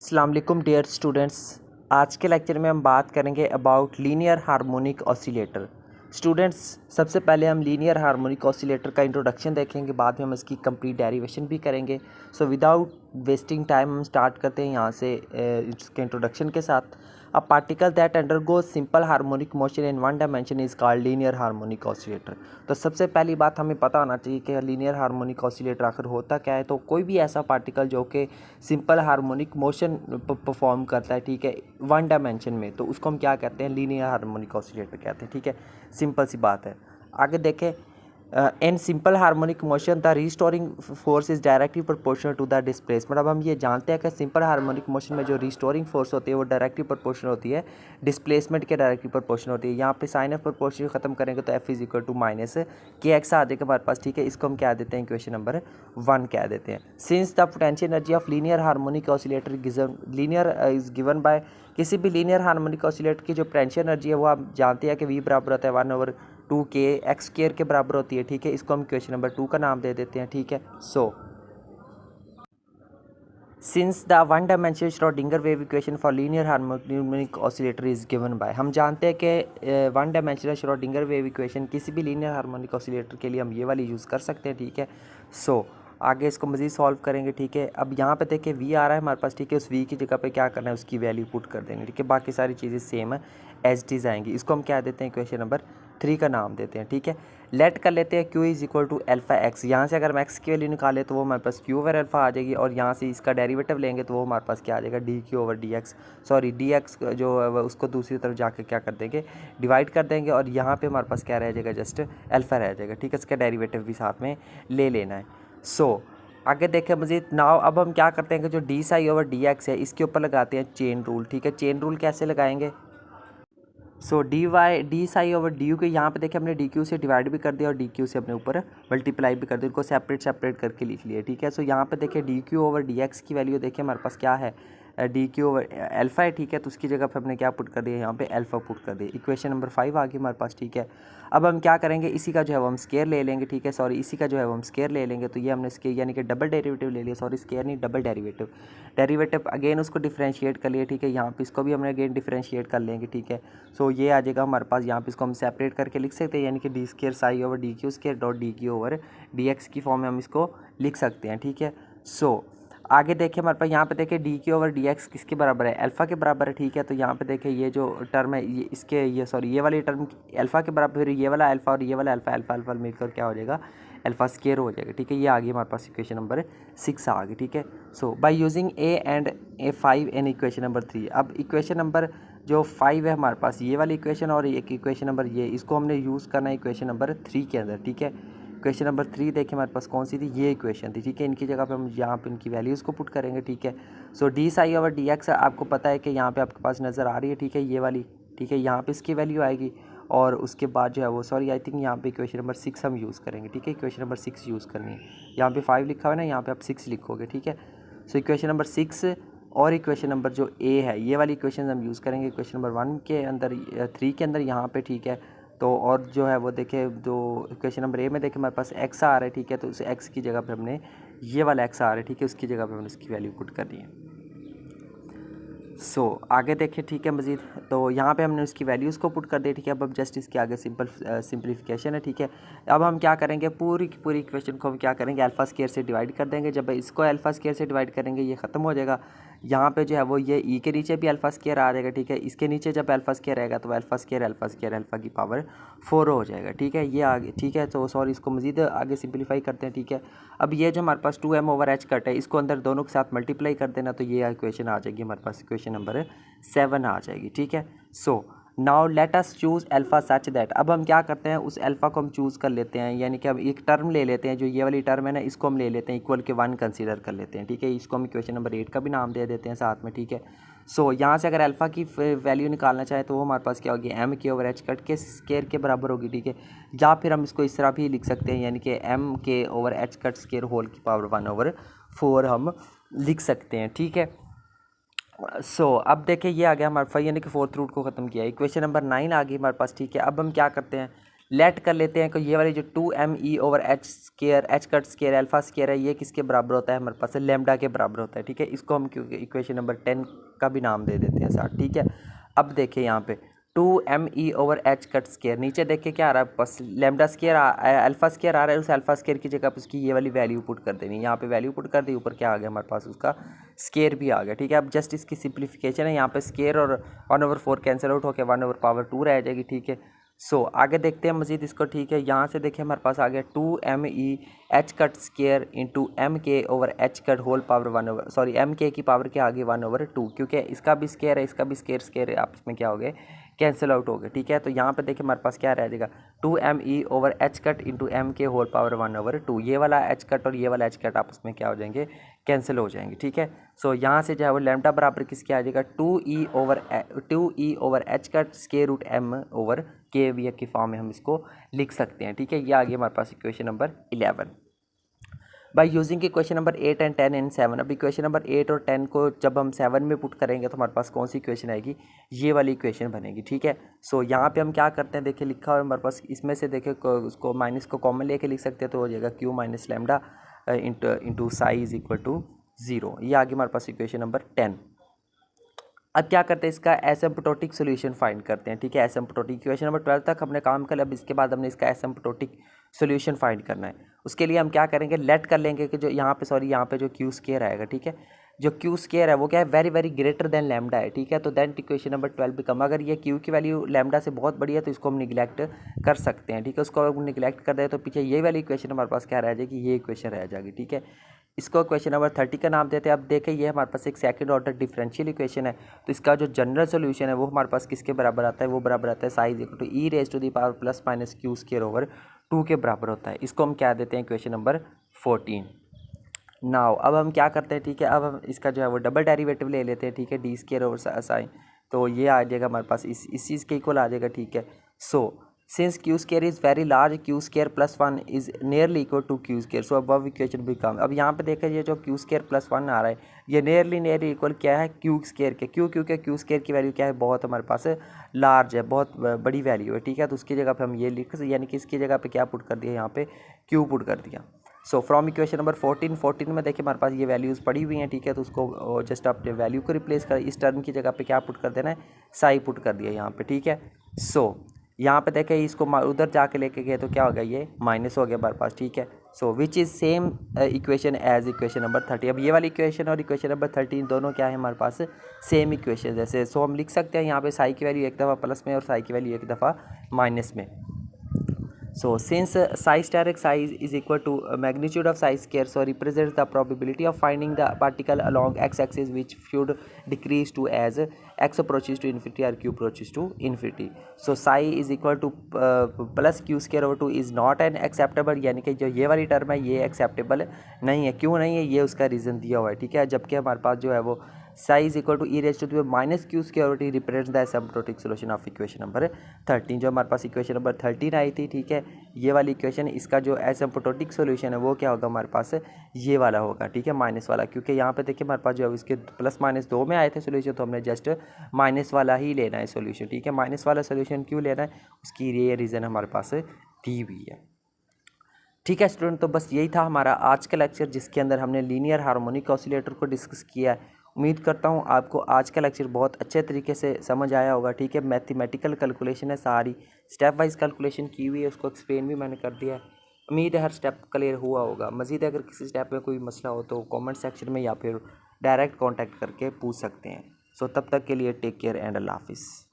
अस्सलाम वालेकुम dear students. आज के लेक्चर में हम बात करेंगे about linear harmonic oscillator. Students, सबसे पहले हम लीनियर हार्मोनिक ऑसिलेटर का इंट्रोडक्शन देखेंगे, बाद में हम इसकी कंप्लीट डेरिवेशन भी करेंगे। सो विदाउट वेस्टिंग टाइम हम स्टार्ट करते हैं यहाँ से इसके इंट्रोडक्शन के साथ। A particle that undergo simple harmonic motion in one dimension is called linear harmonic oscillator. तो सबसे पहली बात हमें पता होना चाहिए कि लीनियर हार्मोनिक ऑसिलेटर आखिर होता क्या है। तो कोई भी ऐसा पार्टिकल जो कि सिंपल हार्मोनिक मोशन परफॉर्म करता है, ठीक है, वन डायमेंशन में, तो उसको हम क्या कहते हैं, लीनियर हार्मोनिक ऑसिलेटर कहते हैं। ठीक है, सिंपल सी बात है। आगे देखें, in simple harmonic motion the restoring force is directly proportional to the displacement. अब हम ये जानते हैं कि सिंपल हार्मोनिक मोशन में जो रिस्टोरिंग फोर्स होती है वो डायरेक्टली प्रोपोर्शनल होती है डिस्प्लेसमेंट के डायरेक्टली प्रोपोर्शनल होती है। यहाँ पे साइन ऑफ प्रोपोर्शन खत्म करेंगे तो F is equal to minus K X आ जाएगा हमारे पास। ठीक है, इसको हम क्या देते हैं, इक्वेशन नंबर 1 कह देते हैं। Since the potential energy of linear harmonic oscillator linear is given by, किसी भी लीनियर हार्मोनिक ऑसिलेटर की जो पोटेंशियल एनर्जी है वो आप जानते हैं कि वी बराबर होता है 1/2 के एक्स स्क्वायर के बराबर होती है। ठीक है, इसको हम क्वेश्चन नंबर 2 का नाम दे देते हैं। ठीक है, so since the one dimensional Schrodinger wave equation for linear harmonic oscillator is given by, हम जानते हैं कि one dimensional Schrodinger wave equation किसी भी लीनियर हार्मोनिक ऑसिलेटर के लिए हम ये वाली यूज़ कर सकते हैं। ठीक है, सो आगे इसको मज़ीद सॉल्व करेंगे। ठीक है, अब यहाँ पे देखिए वी आ रहा है हमारे पास। ठीक है, उस वी की जगह पे क्या करना है, उसकी वैल्यू पुट कर देनी। ठीक है, बाकी सारी चीज़ें सेम है, एज इट इज़ आएंगी। इसको हम क्या देते हैं, क्वेश्चन नंबर 3 का नाम देते हैं। ठीक है, लेट कर लेते हैं Q is equal to alpha X. यहाँ से अगर हम एक्स की वैल्यू निकालें तो वो हमारे पास Q ओवर अल्फ़ा आ जाएगी, और यहाँ से इसका डेरिवेटिव लेंगे तो वो हमारे पास क्या आ जाएगा, D Q over d x. Sorry, D x जो है उसको दूसरी तरफ जाके क्या कर देंगे, डिवाइड कर देंगे, और यहाँ पे हमारे पास क्या रह जाएगा, जस्ट अल्फ़ा रह जाएगा। ठीक है, इसका डेरिवेटिव भी साथ में ले लेना है। सो आगे देखें मज़ीद नाउ, अब हम क्या करते हैं कि जो D psi over d x है इसके ऊपर लगाते हैं चेन रूल। ठीक है, चेन रूल कैसे लगाएंगे, so d psi over d u के यहाँ पे देखिए हमने डी क्यू से डिवाइड भी कर दिया और डी क्यू से अपने ऊपर मल्टीप्लाई भी कर दिया, उनको सेपरेट करके लिख लिया। ठीक है, सो यहाँ पे देखिए D Q over d x की वैल्यू देखिए हमारे पास क्या है, डी क्यू ओवर अल्फ़ा है। ठीक है, तो उसकी जगह पे हमने क्या पुट कर दिया, यहाँ पे अल्फ़ा पुट कर दिया। इक्वेशन नंबर 5 आ गई हमारे पास। ठीक है, अब हम क्या करेंगे, इसी का जो है वो हम स्केयर ले लेंगे। ठीक है, सॉरी, इसी का जो है वो हम स्केयर ले लेंगे। तो ये हमने स्केयर यानी कि डबल डेरिवेटिव ले लिया, सॉरी स्केयर नहीं, डबल डेरिवेटिव अगेन उसको डिफरेंशिएट कर लिया। ठीक है, यहाँ पे इसको भी हमने अगेन डिफरेंशिएट कर लेंगे। ठीक है, सो ये आ जाएगा हमारे पास, यहाँ पे इसको हम सेपरेट करके लिख सकते हैं, यानी कि D square psi over D Q square dot D Q over d x की फॉर्म में हम इसको लिख सकते हैं। ठीक है, सो आगे देखिए हमारे पास यहाँ पे देखिए D Q over d x किसके बराबर है, अल्फ़ा के बराबर है। ठीक है, तो यहाँ पे देखिए ये जो टर्म है ये इसके ये वाली टर्म अल्फ़ा के बराबर, फिर ये वाला अल्फ़ा और ये वाला अल्फ़ा मिलकर क्या हो जाएगा, अल्फ़ा स्केयर हो जाएगा। ठीक है, ये आ गई हमारे पास इक्वेशन नंबर 6 आ गई। ठीक है, so by using a and a 5 in equation number 3। अब इक्वेशन नंबर जो 5 है हमारे पास, ये वाली इक्वेशन और एक इक्वेशन नंबर ये, इसको हमने यूज़ करना है इक्वेशन नंबर 3 के अंदर। ठीक है, इक्वेशन नंबर 3 देखिए हमारे पास कौन सी थी, ये इक्वेशन थी। ठीक है, इनकी जगह पे हम यहाँ पे इनकी वैल्यूज़ को पुट करेंगे। ठीक है, so d psi over d x आपको पता है कि यहाँ पे आपके पास नज़र आ रही है। ठीक है, ये वाली, ठीक है, यहाँ पे इसकी वैल्यू आएगी, और उसके बाद जो है वो, सॉरी आई थिंक यहाँ पे इक्वेशन नंबर 6 हम यूज़ करेंगे। ठीक है, इक्वेशन नंबर 6 यूज़ करनी है, यहाँ पे 5 लिखा हुआ है ना, यहाँ पे आप 6 लिखोगे। ठीक है, सो इक्वेशन नंबर 6 और इक्वेशन नंबर जो ए है ये वाली इक्वेशन हम यूज़ करेंगे इक्वेशन नंबर 1 के अंदर, 3 के अंदर यहाँ पे। ठीक है, तो और जो है वो देखे जो इक्वेशन नंबर ए में देखे हमारे पास एक्स आ रहा है। ठीक है, तो उस एक्स की जगह पे हमने ये वाला एक्स आ रहा है। ठीक है, उसकी जगह पे हमने इसकी वैल्यू पुट करनी है। सो आगे देखें। ठीक है, मज़ीद तो यहाँ पे हमने उसकी वैल्यूज़ को पुट कर दिया। ठीक है, अब जस्ट इसके आगे सिंपलीफिकेशन है। ठीक है, अब हम क्या करेंगे, पूरी की पूरी इक्वेशन को हम क्या करेंगे, अल्फ़ा स्केयर से डिवाइड कर देंगे। जब इसको अल्फ़ा स्केयर से डिवाइड करेंगे ये ख़त्म हो जाएगा, यहाँ पे जो है वो ये ई के नीचे भी अल्फ़ा स्केयर आ जाएगा। ठीक है, इसके नीचे जब अल्फ़ा स्केयर आएगा तो अल्फ़ा स्केयर अल्फ़ा की पावर 4 हो जाएगा। ठीक है, ये आगे, ठीक है, तो सॉरी इसको मज़ीद आगे सिंपलीफाई करते हैं। ठीक है, अब ये जो हमारे पास 2m ओवर एच कट है, इसको अंदर दोनों के साथ मल्टीप्लाई कर देना, तो ये इक्वेशन आ जाएगी हमारे पास, इक्वेशन नंबर 7 आ जाएगी। ठीक है, so now let us choose alpha such that, अब हम क्या करते हैं, उस अल्फ़ा को हम चूज़ कर लेते हैं, यानी कि हम एक टर्म ले लेते हैं, जो ये वाली टर्म है ना, इसको हम ले लेते हैं इक्वल के 1 कंसीडर कर लेते हैं। ठीक है, इसको हम इक्वेशन नंबर 8 का भी नाम दे देते हैं साथ में। ठीक है, सो यहाँ से अगर अल्फ़ा की वैल्यू निकालना चाहे तो वो हमारे पास क्या होगी, M K over H cut के स्केयर के बराबर होगी। ठीक है, या फिर हम इसको इस तरह भी लिख सकते हैं, यानी कि M K over H cut square whole की पावर 1/4 हम लिख सकते हैं। ठीक है, सो अब देखिए ये आ गया हमारे 5 यानी कि 4th रूट को ख़त्म किया, इक्वेशन नंबर 9 आ गई हमारे पास। ठीक है, अब हम क्या करते हैं, लेट कर लेते हैं कि ये वाली जो 2me/h² H cut square alpha square है ये किसके बराबर होता है, हमारे पास लैम्डा के बराबर होता है। ठीक है, इसको हम क्योंकि इक्वेशन नंबर 10 का भी नाम दे देते हैं साथ। ठीक है, अब देखिए यहाँ पे 2me/h कट स्केयर, नीचे देखिए क्या आ रहा है, बस लैम्डा स्केयर अल्फा स्केयर आ रहा है, उस अल्फा स्केयर की जगह पर उसकी ये वाली वैल्यू पुट कर देनी है। यहाँ पे वैल्यू पुट कर दी, ऊपर क्या आ गया हमारे पास, उसका स्केयर भी आ गया। ठीक है, अब जस्ट इसकी सिंप्लीफिकेशन है, यहाँ पे स्केयर और 1/4 कैंसिल आउट होकर 1/2 रह जाएगी। ठीक है, आगे देखते हैं मजीद इसको। ठीक है, यहाँ से देखिए हमारे पास आ गया 2me/h cut square into mk/h cut whole power 1/, mk की पावर क्या आ गई 1/2, क्योंकि इसका भी स्केयर है इसका भी स्केयर आपस में क्या हो गए, कैंसिल आउट हो गए। ठीक है, तो यहाँ पे देखिए हमारे पास क्या रह जाएगा 2me/h cut into mk whole power 1/2, ये वाला h कट और ये वाला h कट आपस में क्या हो जाएंगे, कैंसिल हो जाएंगे। ठीक है, यहाँ से जो है वो लैम्डा बराबर किसके आ जाएगा 2e/h cut square root m/k V की फॉर्म में हम इसको लिख सकते हैं। ठीक है, ये आ गया हमारे पास equation number 11 by using equation number 8 and 10 in 7। अब इक्वेशन नंबर 8 और 10 को जब हम 7 में पुट करेंगे तो हमारे पास कौन सी इक्वेशन आएगी, ये वाली इक्वेशन बनेगी। ठीक है, यहाँ पे हम क्या करते हैं, देखिए लिखा हुआ है हमारे पास, इसमें से देखिए उसको माइनस को कॉमन लेके लिख सकते हैं, तो हो जाएगा q minus lambda into psi is equal to 0। ये आ गया हमारे पास इक्वेशन नंबर 10। अब क्या करते हैं, इसका एसिम्प्टोटिक सोल्यूशन फाइंड करते हैं। ठीक है, एसिम्प्टोटिक इक्वेशन नंबर 12 तक हमने काम कर लिया, अब इसके बाद हमने इसका एसिम्प्टोटिक सोल्यूशन फाइंड करना है। उसके लिए हम क्या करेंगे, लेट कर लेंगे कि जो यहाँ पे यहाँ पे जो क्यू स्केयर आएगा, ठीक है, जो क्यू स्केयर है वो क्या है, very very greater than lambda है। ठीक है, तो दैन इक्वेशन नंबर 12 बिकम, अगर ये क्यू की वैल्यू लैम्डा से बहुत बड़ी है तो इसको हम निगलेक्ट कर सकते हैं। ठीक है, उसको अगर निगलेक्ट कर दें तो पीछे ये वाली इक्वेशन हमारे पास क्या रह जाएगी, ये इक्वेशन रह जाएगी। ठीक है, इसको क्वेश्चन नंबर 30 का नाम देते हैं। अब देखें ये हमारे पास एक सेकंड ऑर्डर डिफरेंशियल इक्वेशन है, तो इसका जो जनरल सोल्यूशन है वो हमारे पास किसके बराबर आता है, वो बराबर आता है psi is equal to e raise to the power plus minus Q square over 2 के बराबर होता है। इसको हम क्या देते हैं, इक्वेशन नंबर 14। नाउ अब हम क्या करते हैं, ठीक है, अब हम इसका जो है वो डबल डेरिवेटिव ले लेते हैं। ठीक है, डी स्केयर ओवर साइन, तो ये आ जाएगा हमारे पास इस चीज़ के इक्वल आ जाएगा। ठीक है, since Q square is very large, Q square plus 1 is nearly equal to Q square, so above equation become. अब यहाँ पे देखें ये जो क्यू स्केयर प्लस 1 आ रहा है ये नियरली इक्वल क्या है, क्यू स्केयर के, क्योंकि क्यू स्केयर की वैल्यू क्या है, बहुत हमारे पास लार्ज है, बहुत बड़ी वैल्यू है। ठीक है, तो उसकी जगह पे हम ये लिख, यानी कि इसकी जगह पे क्या पुट कर दिया, यहाँ पे क्यू पुट कर दिया। सो फ्रॉम इक्वेशन नंबर 14 में देखिए हमारे पास ये वैल्यूज़ पड़ी हुई हैं। ठीक है, तो उसको जस्ट अपने वैल्यू को रिप्लेस कर, इस टर्म की जगह पे क्या पुट कर देना है, साई पुट कर दिया यहाँ पे। ठीक है, यहाँ पे देखें इसको उधर जाके लेके गए तो क्या हो गया, ये माइनस हो गया हमारे पास। ठीक है, which is same equation as equation number 30। अब ये वाली इक्वेशन और इक्वेशन नंबर 13 दोनों क्या है हमारे पास, सेम इक्वेशन जैसे। हम लिख सकते हैं यहाँ पे साई की वैल्यू एक दफ़ा प्लस में और साई की वैल्यू एक दफ़ा माइनस में। Since psi star x psi is equal to magnitude of psi square, represents the probability of finding the particle along x-axis which should decrease to as x approaches to infinity or q approaches to infinity. Psi is equal to plus q square over 2 is not an acceptable, यानी कि जो ये वाली term है ये acceptable नहीं है। क्यों नहीं है, ये उसका रीज़न दिया हुआ है। ठीक है, जबकि हमारे पास जो है वो psi is equal to e raised to the minus q square represents the asymptotic solution of equation number 13। जो हमारे पास इक्वेशन नंबर 13 आई थी, ठीक है, ये वाली इक्वेशन, इसका जो एसिम्प्टोटिक सॉल्यूशन है वो क्या होगा हमारे पास, ये वाला होगा। ठीक है, माइनस वाला, क्योंकि यहाँ पे देखिए हमारे पास जो है इसके प्लस माइनस 2 में आए थे सॉल्यूशन, तो हमने जस्ट माइनस वाला ही लेना है सॉल्यूशन। ठीक है, माइनस वाला सॉल्यूशन क्यों लेना है, उसकी ये रीज़न हमारे पास दी हुई है। ठीक है स्टूडेंट, तो बस यही था हमारा आज का लेक्चर जिसके अंदर हमने लीनियर हार्मोनिक ऑसिलेटर को डिस्कस किया है। उम्मीद करता हूँ आपको आज का लेक्चर बहुत अच्छे तरीके से समझ आया होगा। ठीक है, मैथमेटिकल कैलकुलेशन है, सारी स्टेप वाइज कैलकुलेशन की हुई है, उसको एक्सप्लेन भी मैंने कर दिया है। उम्मीद है हर स्टेप क्लियर हुआ होगा। मज़ीद अगर किसी स्टेप में कोई मसला हो तो कमेंट सेक्शन में या फिर डायरेक्ट कांटेक्ट करके पूछ सकते हैं। तब तक के लिए टेक केयर एंड अल्लाह हाफिज़।